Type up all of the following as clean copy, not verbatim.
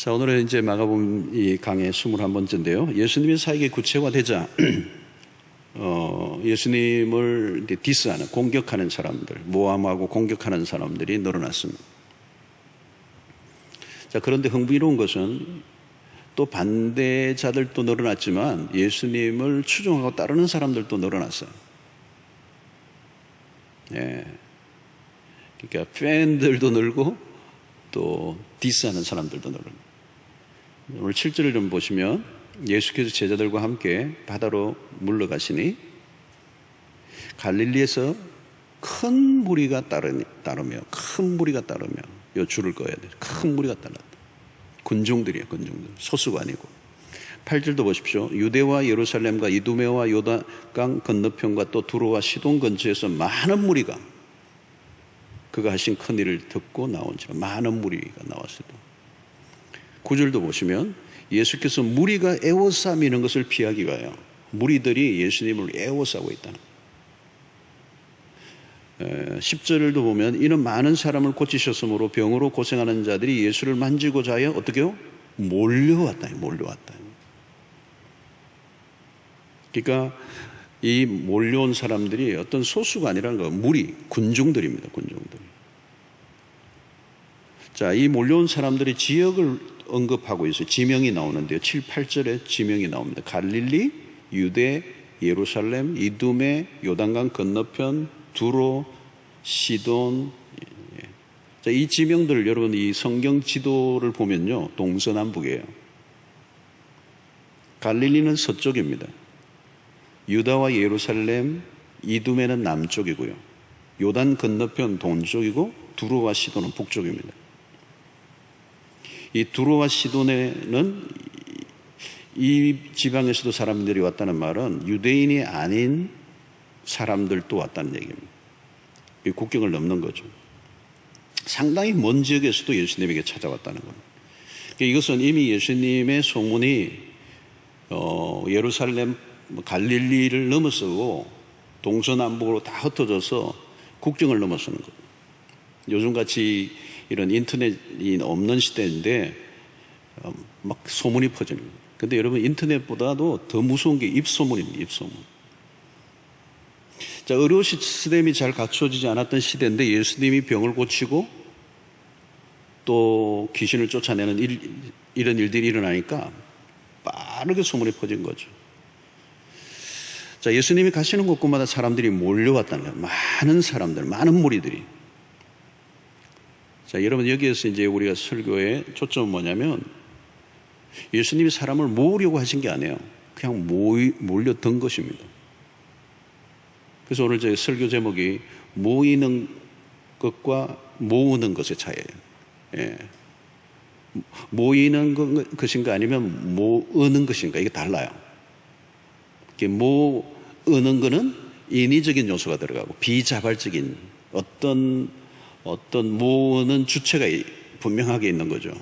자, 오늘은 이제 마가복음 이 강의 21번째인데요. 예수님의 사역이 구체화되자 예수님을 디스하는, 공격하는 사람들, 모함하고 공격하는 사람들이 늘어났습니다. 자, 그런데 흥미로운 것은 또 반대자들도 늘어났지만 예수님을 추종하고 따르는 사람들도 늘어났어요. 예. 그러니까 팬들도 늘고 또 디스하는 사람들도 늘어납니다. 오늘 7절을 좀 보시면 예수께서 제자들과 함께 바다로 물러가시니 갈릴리에서 큰 무리가 따르며 큰 무리가 따르며 요 줄을 꺼야 돼요. 큰 무리가 따랐다. 군중들이에요. 군중들. 소수가 아니고. 8절도 보십시오. 유대와 예루살렘과 이두메와 요단강 건너편과 또 두로와 시돈 근처에서 많은 무리가 그가 하신 큰 일을 듣고 나온지라. 많은 무리가 나왔어요. 9절도 보시면 예수께서 무리가 애워싸미는 것을 피하기 위하여 무리들이 예수님을 애워싸고 있다는 거예요. 10절도 보면 이는 많은 사람을 고치셨으므로 병으로 고생하는 자들이 예수를 만지고자 하여 어떻게 해요? 몰려왔다. 그러니까 이 몰려온 사람들이 어떤 소수가 아니라는 거예요. 무리, 군중들입니다. 군중들. 자, 이 몰려온 사람들이 지역을 언급하고 있어요. 지명이 나오는데요. 7, 8절에 지명이 나옵니다. 갈릴리, 유대, 예루살렘, 이두메, 요단강 건너편, 두로, 시돈. 자, 이 지명들을 여러분 이 성경 지도를 보면요. 동서남북이에요. 갈릴리는 서쪽입니다. 유다와 예루살렘, 이두메는 남쪽이고요. 요단 건너편 동쪽이고 두로와 시돈은 북쪽입니다. 이 두로와 시돈에는 이 지방에서도 사람들이 왔다는 말은 유대인이 아닌 사람들도 왔다는 얘기입니다. 이 국경을 넘는 거죠. 상당히 먼 지역에서도 예수님에게 찾아왔다는 겁니다. 이것은 이미 예수님의 소문이 예루살렘, 갈릴리를 넘어서고 동서남북으로 다 흩어져서 국경을 넘어서는 거예요. 요즘같이 이런 인터넷이 없는 시대인데 막 소문이 퍼집니다. 근데 여러분 인터넷보다도 더 무서운 게 입소문입니다. 입소문. 자, 의료 시스템이 잘 갖춰지지 않았던 시대인데 예수님이 병을 고치고 또 귀신을 쫓아내는 이런 일들이 일어나니까 빠르게 소문이 퍼진 거죠. 자, 예수님이 가시는 곳곳마다 사람들이 몰려왔다는 거예요. 많은 사람들, 많은 무리들이. 자, 여러분 여기에서 이제 우리가 설교의 초점은 뭐냐면 예수님이 사람을 모으려고 하신 게 아니에요. 그냥 몰려든 것입니다. 그래서 오늘 제 설교 제목이 모이는 것과 모으는 것의 차이예요. 예. 모이는 것인가 아니면 모으는 것인가, 이게 달라요. 이게 모으는 것은 인위적인 요소가 들어가고 비자발적인 어떤 모으는 주체가 분명하게 있는 거죠.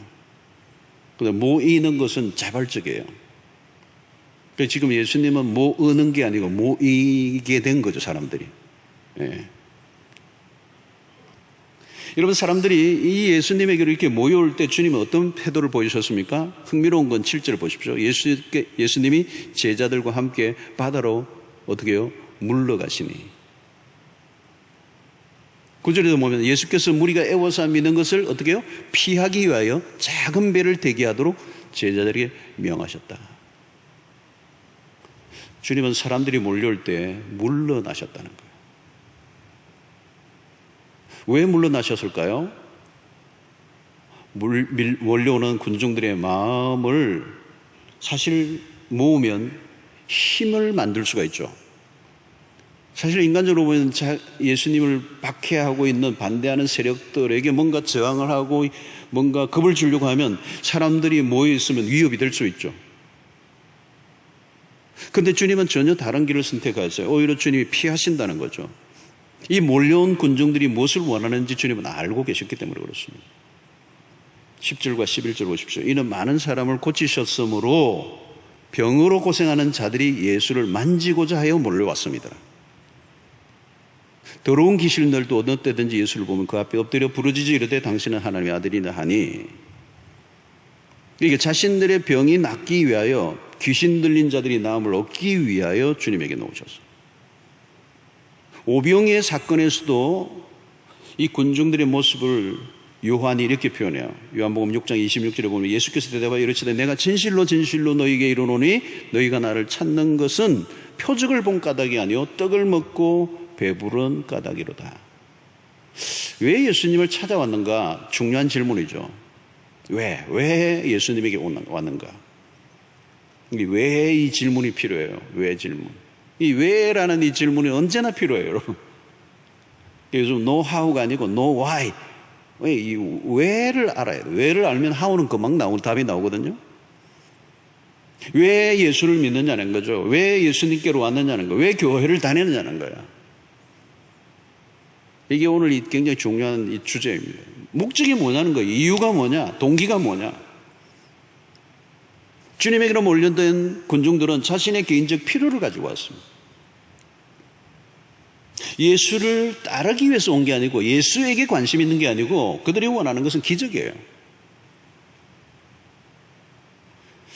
근데 모이는 것은 자발적이에요. 그래서 지금 예수님은 모으는 게 아니고 모이게 된 거죠, 사람들이. 예. 여러분, 사람들이 이 예수님에게로 이렇게 모여올 때 주님은 어떤 태도를 보이셨습니까? 흥미로운 건 7절을 보십시오. 예수님이 제자들과 함께 바다로 어떻게 해요? 물러가시니. 9절에도 보면 예수께서 무리가 애워싸 미는 것을 어떻게 해요? 피하기 위하여 작은 배를 대기하도록 제자들에게 명하셨다. 주님은 사람들이 몰려올 때 물러나셨다는 거예요. 왜 물러나셨을까요? 몰려오는 군중들의 마음을 사실 모으면 힘을 만들 수가 있죠. 사실 인간적으로 보면 예수님을 박해하고 있는 반대하는 세력들에게 뭔가 저항을 하고 뭔가 겁을 주려고 하면 사람들이 모여 있으면 위협이 될 수 있죠. 그런데 주님은 전혀 다른 길을 선택하셨어요. 오히려 주님이 피하신다는 거죠. 이 몰려온 군중들이 무엇을 원하는지 주님은 알고 계셨기 때문에 그렇습니다. 10절과 11절 보십시오. 이는 많은 사람을 고치셨으므로 병으로 고생하는 자들이 예수를 만지고자 하여 몰려왔습니다. 더러운 귀신들도 어느 때든지 예수를 보면 그 앞에 엎드려 부르짖어 이르되 당신은 하나님의 아들이라 하니. 이게 자신들의 병이 낫기 위하여, 귀신 들린 자들이 나음을 얻기 위하여 주님에게 나오셨어요. 오병이의 사건에서도 이 군중들의 모습을 요한이 이렇게 표현해요. 요한복음 6장 26절에 보면 예수께서 대답하여 이르시되 내가 진실로 진실로 너희에게 이르노니 너희가 나를 찾는 것은 표적을 본 까닭이 아니요 떡을 먹고 배부른 까닭이로다. 왜 예수님을 찾아왔는가? 중요한 질문이죠. 왜 예수님에게 왔는가? 왜 이 질문이 필요해요? 왜 질문? 이 왜라는 이 질문이 언제나 필요해요, 여러분. 요즘 no how가 아니고 no why. 이 왜를 알아야 돼요. 왜를 알면 how는 금방 답이 나오거든요. 왜 예수를 믿느냐는 거죠. 왜 예수님께로 왔느냐는 거예요. 왜 교회를 다니느냐는 거예요. 이게 오늘 굉장히 중요한 이 주제입니다. 목적이 뭐냐는 거예요. 이유가 뭐냐, 동기가 뭐냐. 주님에게로 몰려든 군중들은 자신의 개인적 필요를 가지고 왔습니다. 예수를 따르기 위해서 온 게 아니고, 예수에게 관심 있는 게 아니고, 그들이 원하는 것은 기적이에요.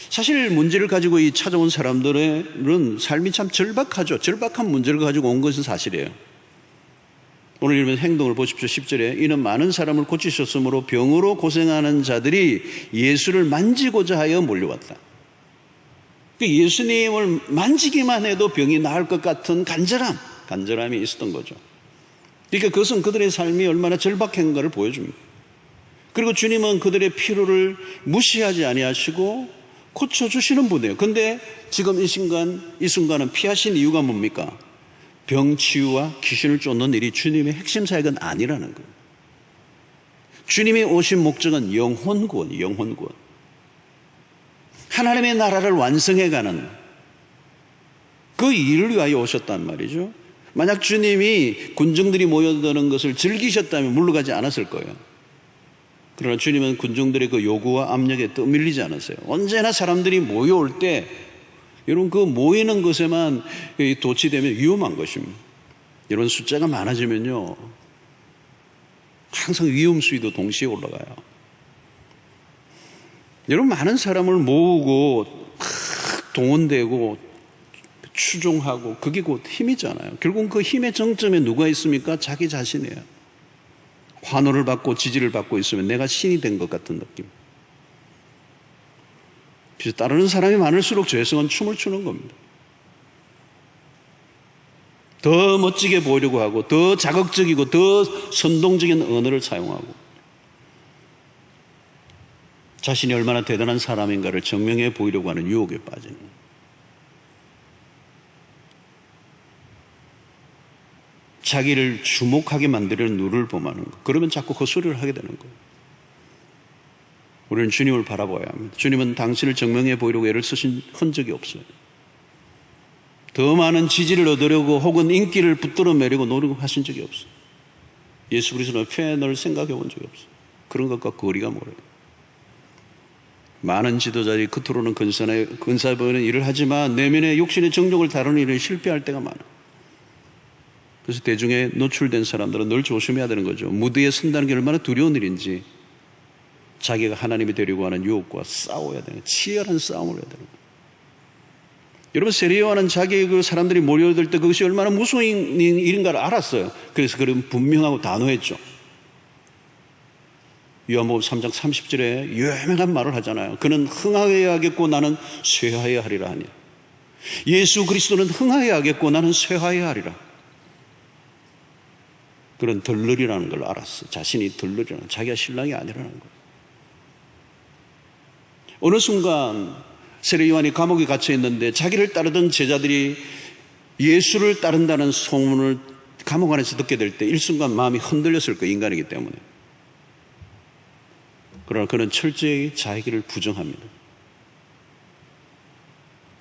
사실 문제를 가지고 이 찾아온 사람들은 삶이 참 절박하죠. 절박한 문제를 가지고 온 것은 사실이에요. 오늘 읽은 행동을 보십시오. 10절에 이는 많은 사람을 고치셨으므로 병으로 고생하는 자들이 예수를 만지고자 하여 몰려왔다. 예수님을 만지기만 해도 병이 나을 것 같은 간절함이 있었던 거죠. 그러니까 그것은 그들의 삶이 얼마나 절박한가를 보여줍니다. 그리고 주님은 그들의 필요를 무시하지 아니하시고 고쳐주시는 분이에요. 그런데 지금 이 순간은 피하신 이유가 뭡니까? 병치유와 귀신을 쫓는 일이 주님의 핵심 사역은 아니라는 거예요. 주님이 오신 목적은 영혼구원. 하나님의 나라를 완성해가는 그 일을 위하여 오셨단 말이죠. 만약 주님이 군중들이 모여드는 것을 즐기셨다면 물러가지 않았을 거예요. 그러나 주님은 군중들의 그 요구와 압력에 떠밀리지 않았어요. 언제나 사람들이 모여올 때 여러분 그 모이는 것에만 도취되면 위험한 것입니다. 여러분 숫자가 많아지면요 항상 위험 수위도 동시에 올라가요. 여러분 많은 사람을 모으고 동원되고 추종하고 그게 곧 힘이잖아요. 결국 그 힘의 정점에 누가 있습니까? 자기 자신이에요. 환호를 받고 지지를 받고 있으면 내가 신이 된 것 같은 느낌. 그래서 따르는 사람이 많을수록 죄성은 춤을 추는 겁니다. 더 멋지게 보이려고 하고 더 자극적이고 더 선동적인 언어를 사용하고 자신이 얼마나 대단한 사람인가를 증명해 보이려고 하는 유혹에 빠지는 거예요. 자기를 주목하게 만들려는 누를 범하는 거. 그러면 자꾸 헛소리를 하게 되는 거예요. 우리는 주님을 바라봐야 합니다. 주님은 당신을 증명해 보이려고 애를 쓰신 흔적이 없어요. 더 많은 지지를 얻으려고 혹은 인기를 붙들어매려고 노력하신 적이 없어요. 예수 그리스도는 팬을 생각해 본 적이 없어요. 그런 것과 거리가 멀어요. 많은 지도자들이 겉으로는 근사해 보이는 일을 하지만 내면의 욕심의 정욕을 다루는 일을 실패할 때가 많아요. 그래서 대중에 노출된 사람들은 늘 조심해야 되는 거죠. 무대에 선다는 게 얼마나 두려운 일인지 자기가 하나님이 되려고 하는 유혹과 싸워야 되는 거예요. 치열한 싸움을 해야 되는 거예요. 여러분 세례요한은 자기 그 사람들이 몰려들 때 그것이 얼마나 무서운 일인가를 알았어요. 그래서 그런 분명하고 단호했죠. 요한복음 3장 30절에 유명한 말을 하잖아요. 그는 흥하여야 하겠고 나는 쇠하여야 하리라 하니. 예수 그리스도는 흥하여야 하겠고 나는 쇠하여야 하리라. 그런 덜러리라는 걸 알았어. 자신이 덜러리라는, 자기가 신랑이 아니라는 거예요. 어느 순간 세례 요한이 감옥에 갇혀 있는데 자기를 따르던 제자들이 예수를 따른다는 소문을 감옥 안에서 듣게 될 때 일순간 마음이 흔들렸을 거예요. 인간이기 때문에. 그러나 그는 철저히 자기를 부정합니다.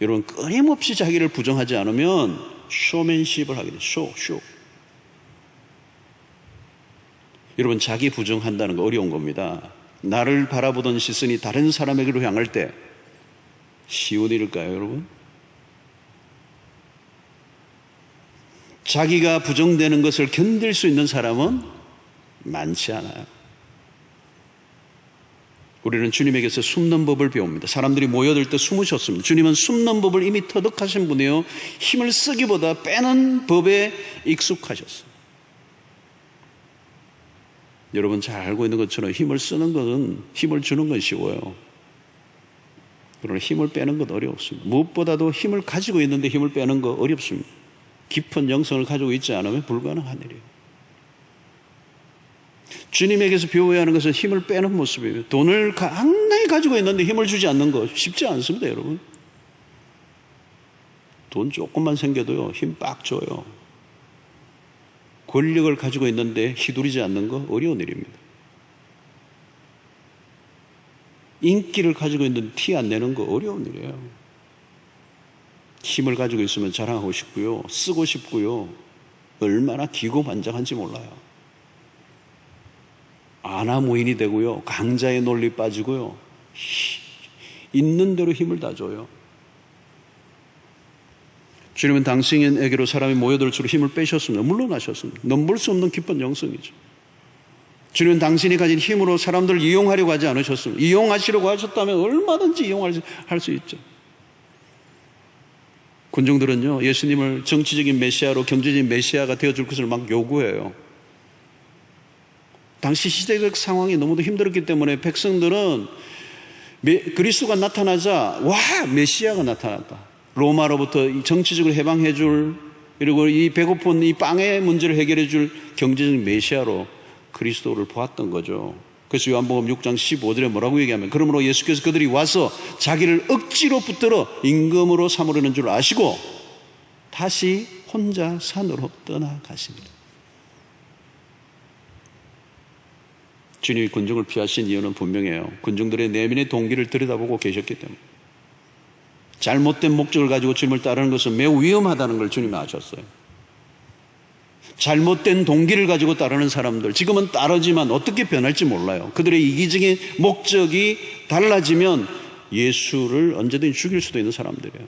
여러분 끊임없이 자기를 부정하지 않으면 쇼맨십을 하게 돼요. 쇼. 여러분 자기 부정한다는 거 어려운 겁니다. 나를 바라보던 시선이 다른 사람에게로 향할 때 쉬운 일일까요, 여러분? 자기가 부정되는 것을 견딜 수 있는 사람은 많지 않아요. 우리는 주님에게서 숨는 법을 배웁니다. 사람들이 모여들 때 숨으셨습니다. 주님은 숨는 법을 이미 터득하신 분이에요. 힘을 쓰기보다 빼는 법에 익숙하셨어요. 여러분 잘 알고 있는 것처럼 힘을 쓰는 것은, 힘을 주는 건 쉬워요. 그러나 힘을 빼는 건 어렵습니다. 무엇보다도 힘을 가지고 있는데 힘을 빼는 거 어렵습니다. 깊은 영성을 가지고 있지 않으면 불가능한 일이에요. 주님에게서 배워야 하는 것은 힘을 빼는 모습이에요. 돈을 상당히 가지고 있는데 힘을 주지 않는 거 쉽지 않습니다, 여러분. 돈 조금만 생겨도요, 힘 빡 줘요. 권력을 가지고 있는데 휘두르지 않는 거 어려운 일입니다. 인기를 가지고 있는데 티 안 내는 거 어려운 일이에요. 힘을 가지고 있으면 자랑하고 싶고요, 쓰고 싶고요, 얼마나 기고만장한지 몰라요. 아나무인이 되고요, 강자의 논리 빠지고요, 있는 대로 힘을 다 줘요. 주님은 당신에게로 사람이 모여들수록 힘을 빼셨습니다. 물러나셨습니다. 넘볼 수 없는 깊은 영성이죠. 주님은 당신이 가진 힘으로 사람들을 이용하려고 하지 않으셨습니다. 이용하시려고 하셨다면 얼마든지 이용할 수 있죠. 군중들은요, 예수님을 정치적인 메시아로, 경제적인 메시아가 되어줄 것을 막 요구해요. 당시 시대적 상황이 너무도 힘들었기 때문에 백성들은 그리스도가 나타나자, 와, 메시아가 나타났다. 로마로부터 이 정치적으로 해방해 줄, 그리고 이 배고픈 이 빵의 문제를 해결해 줄 경제적인 메시아로 그리스도를 보았던 거죠. 그래서 요한복음 6장 15절에 뭐라고 얘기하면, 그러므로 예수께서 그들이 와서 자기를 억지로 붙들어 임금으로 삼으려는 줄 아시고 다시 혼자 산으로 떠나가십니다. 주님이 군중을 피하신 이유는 분명해요. 군중들의 내면의 동기를 들여다보고 계셨기 때문에. 잘못된 목적을 가지고 주님을 따르는 것은 매우 위험하다는 걸 주님이 아셨어요. 잘못된 동기를 가지고 따르는 사람들, 지금은 따르지만 어떻게 변할지 몰라요. 그들의 이기적인 목적이 달라지면 예수를 언제든지 죽일 수도 있는 사람들이에요.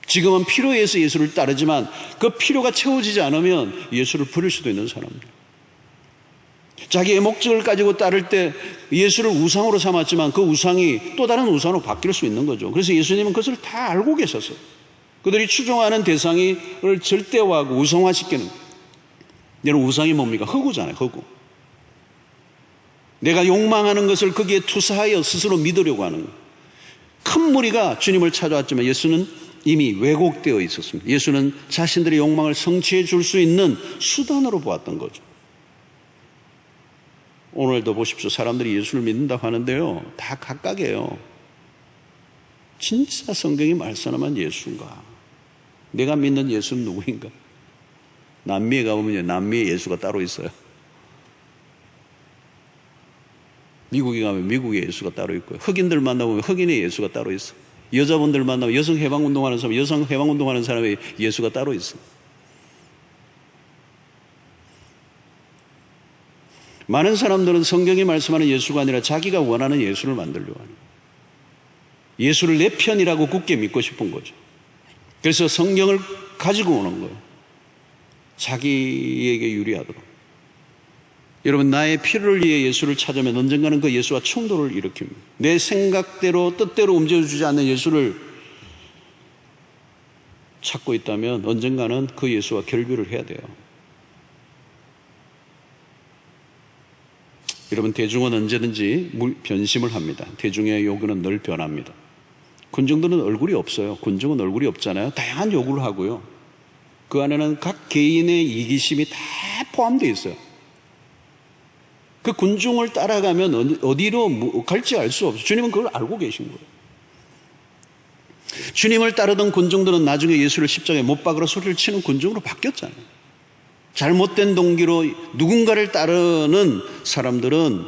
지금은 필요에 의해서 예수를 따르지만 그 필요가 채워지지 않으면 예수를 버릴 수도 있는 사람들. 자기의 목적을 가지고 따를 때 예수를 우상으로 삼았지만 그 우상이 또 다른 우상으로 바뀔 수 있는 거죠. 그래서 예수님은 그것을 다 알고 계셨어요. 그들이 추종하는 대상을 절대화하고 우상화시키는. 여러분, 우상이 뭡니까? 허구잖아요, 허구. 내가 욕망하는 것을 거기에 투사하여 스스로 믿으려고 하는 거예요. 큰 무리가 주님을 찾아왔지만 예수는 이미 왜곡되어 있었습니다. 예수는 자신들의 욕망을 성취해 줄 수 있는 수단으로 보았던 거죠. 오늘도 보십시오. 사람들이 예수를 믿는다고 하는데요, 다 각각이에요. 진짜 성경이 말씀하는 예수인가? 내가 믿는 예수는 누구인가? 남미에 가보면요, 남미에 예수가 따로 있어요. 미국에 가면 미국의 예수가 따로 있고요. 흑인들 만나보면 흑인의 예수가 따로 있어요. 여자분들 만나면 여성 해방운동하는 사람, 여성 해방운동하는 사람의 예수가 따로 있어요. 많은 사람들은 성경이 말씀하는 예수가 아니라 자기가 원하는 예수를 만들려고 하는 거예요. 예수를 내 편이라고 굳게 믿고 싶은 거죠. 그래서 성경을 가지고 오는 거예요. 자기에게 유리하도록. 여러분, 나의 필요를 위해 예수를 찾으면 언젠가는 그 예수와 충돌을 일으킵니다. 내 생각대로 뜻대로 움직여주지 않는 예수를 찾고 있다면 언젠가는 그 예수와 결별을 해야 돼요. 여러분, 대중은 언제든지 변심을 합니다. 대중의 요구는 늘 변합니다. 군중들은 얼굴이 없어요. 군중은 얼굴이 없잖아요. 다양한 요구를 하고요. 그 안에는 각 개인의 이기심이 다 포함되어 있어요. 그 군중을 따라가면 어디로 갈지 알 수 없어요. 주님은 그걸 알고 계신 거예요. 주님을 따르던 군중들은 나중에 예수를 십자가에 못 박으러 소리를 치는 군중으로 바뀌었잖아요. 잘못된 동기로 누군가를 따르는 사람들은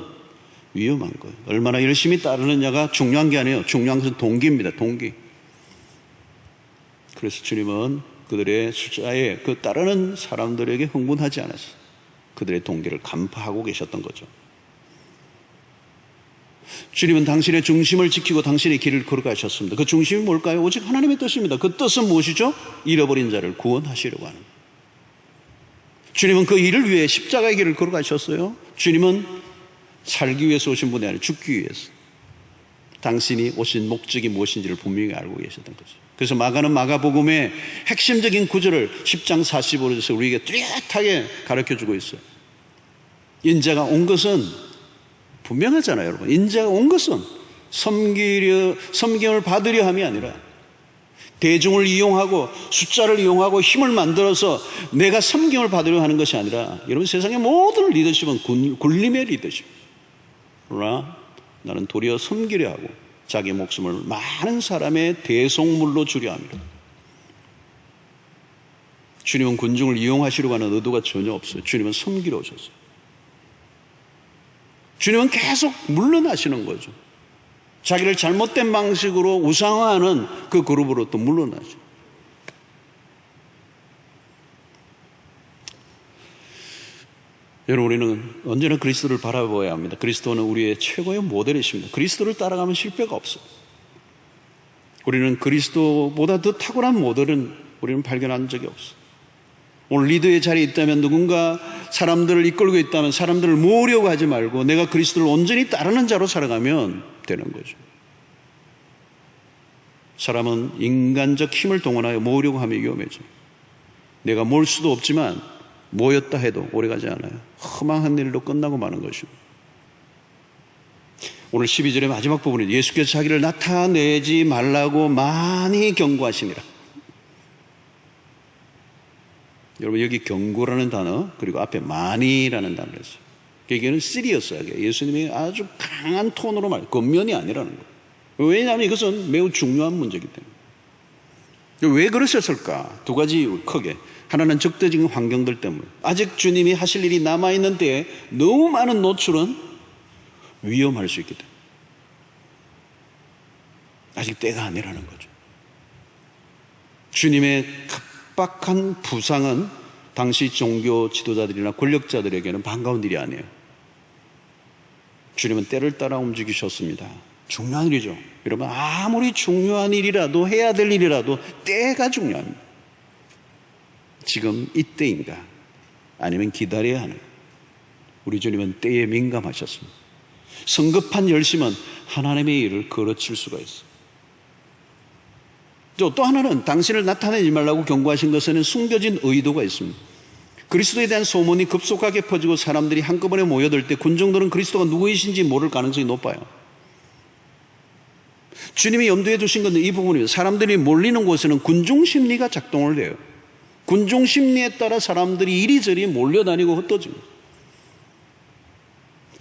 위험한 거예요. 얼마나 열심히 따르느냐가 중요한 게 아니에요. 중요한 것은 동기입니다. 동기. 그래서 주님은 그들의 숫자에 그 따르는 사람들에게 흥분하지 않았어요. 그들의 동기를 간파하고 계셨던 거죠. 주님은 당신의 중심을 지키고 당신의 길을 걸어가셨습니다. 그 중심이 뭘까요? 오직 하나님의 뜻입니다. 그 뜻은 무엇이죠? 잃어버린 자를 구원하시려고 하는. 주님은 그 일을 위해 십자가의 길을 걸어가셨어요. 주님은 살기 위해서 오신 분이 아니라 죽기 위해서. 당신이 오신 목적이 무엇인지를 분명히 알고 계셨던 거죠. 그래서 마가는 마가복음의 핵심적인 구절을 10장 45절에서 우리에게 뚜렷하게 가르쳐주고 있어요. 인자가 온 것은 분명하잖아요, 여러분. 인자가 온 것은 섬김을 받으려 함이 아니라 대중을 이용하고 숫자를 이용하고 힘을 만들어서 내가 섬김을 받으려 하는 것이 아니라, 여러분, 세상의 모든 리더십은 굴림의 리더십. 그러나 나는 도리어 섬기려 하고 자기 목숨을 많은 사람의 대속물로 주려 합니다. 주님은 군중을 이용하시려고 하는 의도가 전혀 없어요. 주님은 섬기러 오셨어요. 주님은 계속 물러나시는 거죠. 자기를 잘못된 방식으로 우상화하는 그 그룹으로 또 물러나죠. 여러분, 우리는 언제나 그리스도를 바라보아야 합니다. 그리스도는 우리의 최고의 모델이십니다. 그리스도를 따라가면 실패가 없어요. 우리는 그리스도보다 더 탁월한 모델은 우리는 발견한 적이 없어요. 오늘 리더의 자리에 있다면, 누군가 사람들을 이끌고 있다면 사람들을 모으려고 하지 말고 내가 그리스도를 온전히 따르는 자로 살아가면 되는 거죠. 사람은 인간적 힘을 동원하여 모으려고 하면 위험해져요. 내가 모을 수도 없지만 모였다 해도 오래가지 않아요. 허망한 일로 끝나고 마는 것이고, 오늘 12절의 마지막 부분에 예수께서 자기를 나타내지 말라고 많이 경고하시니라. 여러분, 여기 경고라는 단어, 그리고 앞에 많이라는 단어를 했어요. 여기는 시리어스하게 예수님이 아주 강한 톤으로 겉면이 아니라는 거예요. 왜냐하면 이것은 매우 중요한 문제이기 때문에. 왜 그러셨을까? 두 가지 이유, 크게. 하나는 적대적인 환경들 때문에. 아직 주님이 하실 일이 남아있는 때에 너무 많은 노출은 위험할 수 있기 때문에. 아직 때가 아니라는 거죠. 주님의 급박한 부상은 당시 종교 지도자들이나 권력자들에게는 반가운 일이 아니에요. 주님은 때를 따라 움직이셨습니다. 중요한 일이죠. 여러분, 아무리 중요한 일이라도, 해야 될 일이라도 때가 중요합니다. 지금 이때인가, 아니면 기다려야 하는, 우리 주님은 때에 민감하셨습니다. 성급한 열심은 하나님의 일을 거르칠 수가 있어요. 또 하나는 당신을 나타내지 말라고 경고하신 것에는 숨겨진 의도가 있습니다. 그리스도에 대한 소문이 급속하게 퍼지고 사람들이 한꺼번에 모여들 때 군중들은 그리스도가 누구이신지 모를 가능성이 높아요. 주님이 염두에 두신 건 이 부분이에요. 사람들이 몰리는 곳에는 군중 심리가 작동을 해요. 군중 심리에 따라 사람들이 이리저리 몰려다니고 흩어집니다.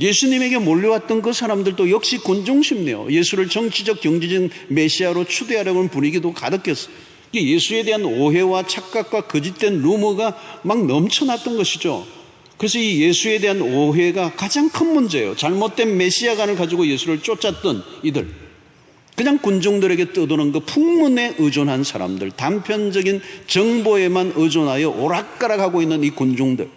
예수님에게 몰려왔던 그 사람들도 역시 군중 심리예요. 예수를 정치적, 경제적 메시아로 추대하려고 하는 분위기도 가득했어요. 예수에 대한 오해와 착각과 거짓된 루머가 막 넘쳐났던 것이죠. 그래서 이 예수에 대한 오해가 가장 큰 문제예요. 잘못된 메시아관을 가지고 예수를 쫓았던 이들, 그냥 군중들에게 떠도는 그 풍문에 의존한 사람들, 단편적인 정보에만 의존하여 오락가락하고 있는 이 군중들.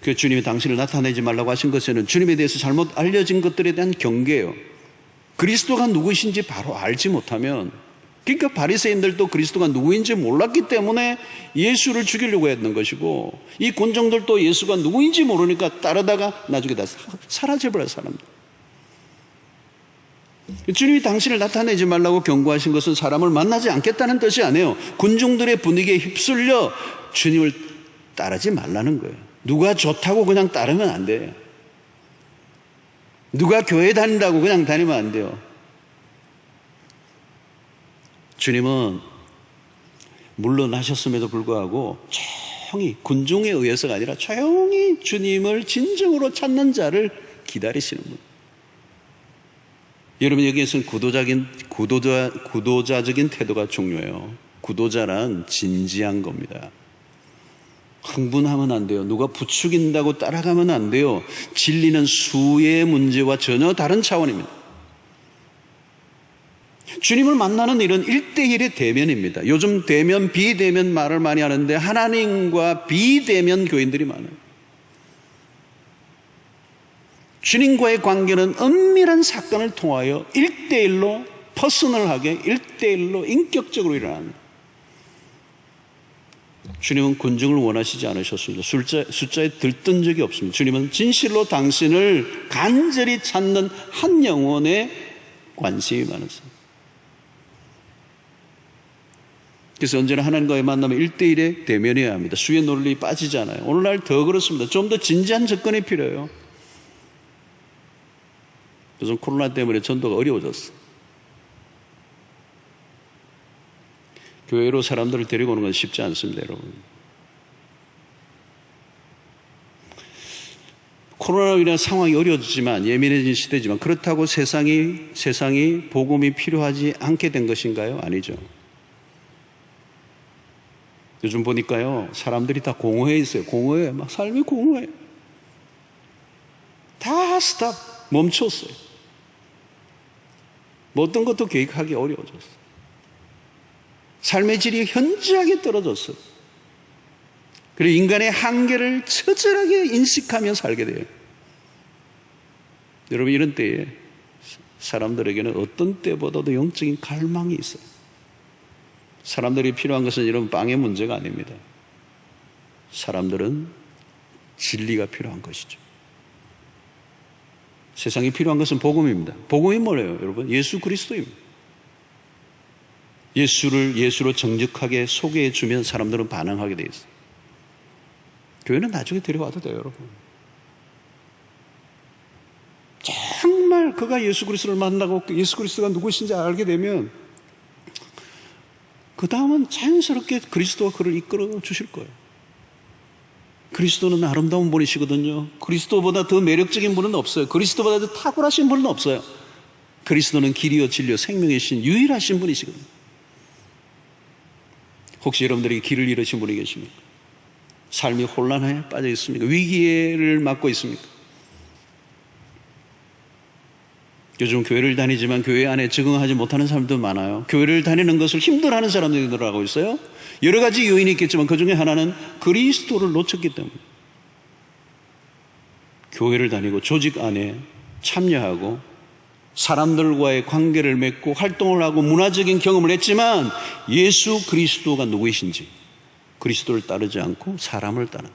그 주님이 당신을 나타내지 말라고 하신 것에는 주님에 대해서 잘못 알려진 것들에 대한 경계예요. 그리스도가 누구이신지 바로 알지 못하면, 그러니까 바리새인들도 그리스도가 누구인지 몰랐기 때문에 예수를 죽이려고 했던 것이고, 이 군중들도 예수가 누구인지 모르니까 따르다가 나중에 다 사라져버려요, 사람들. 주님이 당신을 나타내지 말라고 경고하신 것은 사람을 만나지 않겠다는 뜻이 아니에요. 군중들의 분위기에 휩쓸려 주님을 따르지 말라는 거예요. 누가 좋다고 그냥 따르면 안 돼요. 누가 교회 다닌다고 그냥 다니면 안 돼요. 주님은 물러나셨음에도 불구하고 조용히, 군중에 의해서가 아니라 조용히 주님을 진정으로 찾는 자를 기다리시는 분. 여러분, 여기에서는 구도자적인 태도가 중요해요. 구도자란 진지한 겁니다. 흥분하면 안 돼요. 누가 부추긴다고 따라가면 안 돼요. 진리는 수의 문제와 전혀 다른 차원입니다. 주님을 만나는 일은 1대1의 대면입니다. 요즘 대면, 비대면 말을 많이 하는데 하나님과 비대면 교인들이 많아요. 주님과의 관계는 은밀한 사건을 통하여 1대1로 퍼스널하게 1대1로 인격적으로 일어납니다. 주님은 군중을 원하시지 않으셨습니다. 숫자에 들뜬 적이 없습니다. 주님은 진실로 당신을 간절히 찾는 한 영혼에 관심이 많으세요. 그래서 언제나 하나님과의 만남은 1대1의 대면이어야 합니다. 수의 논리 빠지잖아요. 오늘날 더 그렇습니다. 좀 더 진지한 접근이 필요해요. 요즘 코로나 때문에 전도가 어려워졌어요. 교회로 사람들을 데리고 오는 건 쉽지 않습니다, 여러분. 코로나로 인한 상황이 어려워지지만, 예민해진 시대지만, 그렇다고 세상이 복음이 필요하지 않게 된 것인가요? 아니죠. 요즘 보니까요, 사람들이 다 공허해 있어요. 공허해. 막 삶이 공허해. 다 스탑. 멈췄어요. 뭐 어떤 것도 계획하기 어려워졌어요. 삶의 질이 현저하게 떨어졌어요. 그리고 인간의 한계를 처절하게 인식하며 살게 돼요. 여러분, 이런 때에 사람들에게는 어떤 때보다도 영적인 갈망이 있어요. 사람들이 필요한 것은 이런 빵의 문제가 아닙니다. 사람들은 진리가 필요한 것이죠. 세상에 필요한 것은 복음입니다. 복음이 뭐예요, 여러분? 예수 그리스도입니다. 예수로 정직하게 소개해 주면 사람들은 반응하게 돼 있어요. 교회는 나중에 데려와도 돼요, 여러분. 정말 그가 예수 그리스도를 만나고 예수 그리스도가 누구신지 알게 되면 그 다음은 자연스럽게 그리스도가 그를 이끌어 주실 거예요. 그리스도는 아름다운 분이시거든요. 그리스도보다 더 매력적인 분은 없어요. 그리스도보다 더 탁월하신 분은 없어요. 그리스도는 길이요 진리요 생명이신 유일하신 분이시거든요. 혹시 여러분들이 길을 잃으신 분이 계십니까? 삶이 혼란에 빠져 있습니까? 위기를 맞고 있습니까? 요즘 교회를 다니지만 교회 안에 적응하지 못하는 사람도 많아요. 교회를 다니는 것을 힘들어하는 사람들이 늘어나고 있어요. 여러 가지 요인이 있겠지만 그 중에 하나는 그리스도를 놓쳤기 때문에. 교회를 다니고 조직 안에 참여하고 사람들과의 관계를 맺고 활동을 하고 문화적인 경험을 했지만 예수 그리스도가 누구이신지, 그리스도를 따르지 않고 사람을 따라.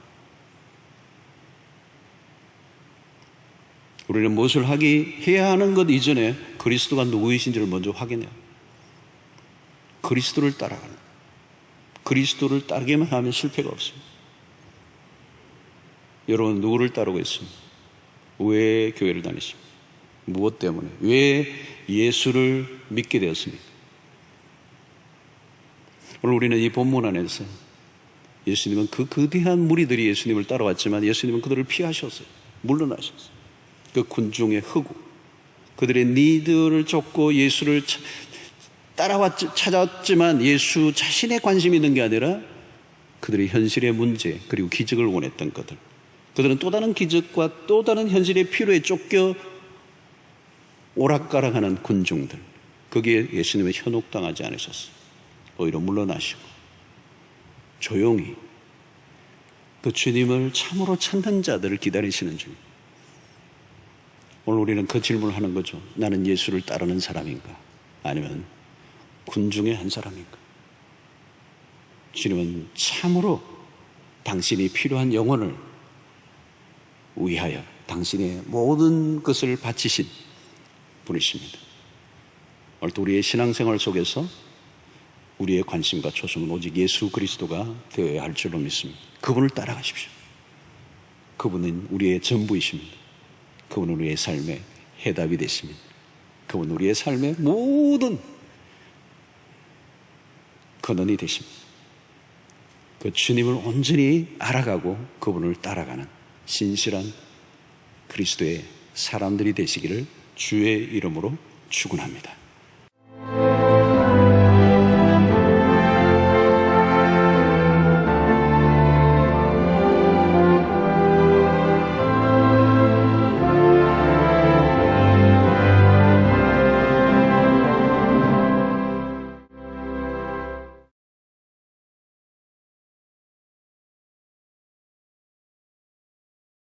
우리는 무엇을 해야 하는 것 이전에 그리스도가 누구이신지를 먼저 확인해요. 그리스도를 따라가는. 그리스도를 따르기만 하면 실패가 없습니다. 여러분, 누구를 따르고 있습니까? 왜 교회를 다니십니까? 무엇 때문에? 왜 예수를 믿게 되었습니까? 오늘 우리는 이 본문 안에서 예수님은 그 거대한 무리들이 예수님을 따라왔지만 예수님은 그들을 피하셨어요. 물러나셨어요. 그 군중의 흑우, 그들의 니들을 쫓고 예수를 찾아왔지만 예수 자신의 관심이 있는 게 아니라 그들의 현실의 문제 그리고 기적을 원했던 것들. 그들은 또 다른 기적과 또 다른 현실의 필요에 쫓겨 오락가락하는 군중들. 거기에 예수님은 현혹당하지 않으셨어요. 오히려 물러나시고 조용히 그 주님을 참으로 찾는 자들을 기다리시는 중. 오늘 우리는 그 질문을 하는 거죠. 나는 예수를 따르는 사람인가? 아니면 군중의 한 사람인가? 주님은 참으로 당신이 필요한 영혼을 위하여 당신의 모든 것을 바치신 분이십니다. 오늘도 우리의 신앙생활 속에서 우리의 관심과 초점은 오직 예수 그리스도가 되어야 할 줄로 믿습니다. 그분을 따라가십시오. 그분은 우리의 전부이십니다. 그분은 우리의 삶의 해답이 되십니다. 그분은 우리의 삶의 모든 근원이 되십니다. 그 주님을 온전히 알아가고 그분을 따라가는 신실한 그리스도의 사람들이 되시기를 주의 이름으로 축원합니다.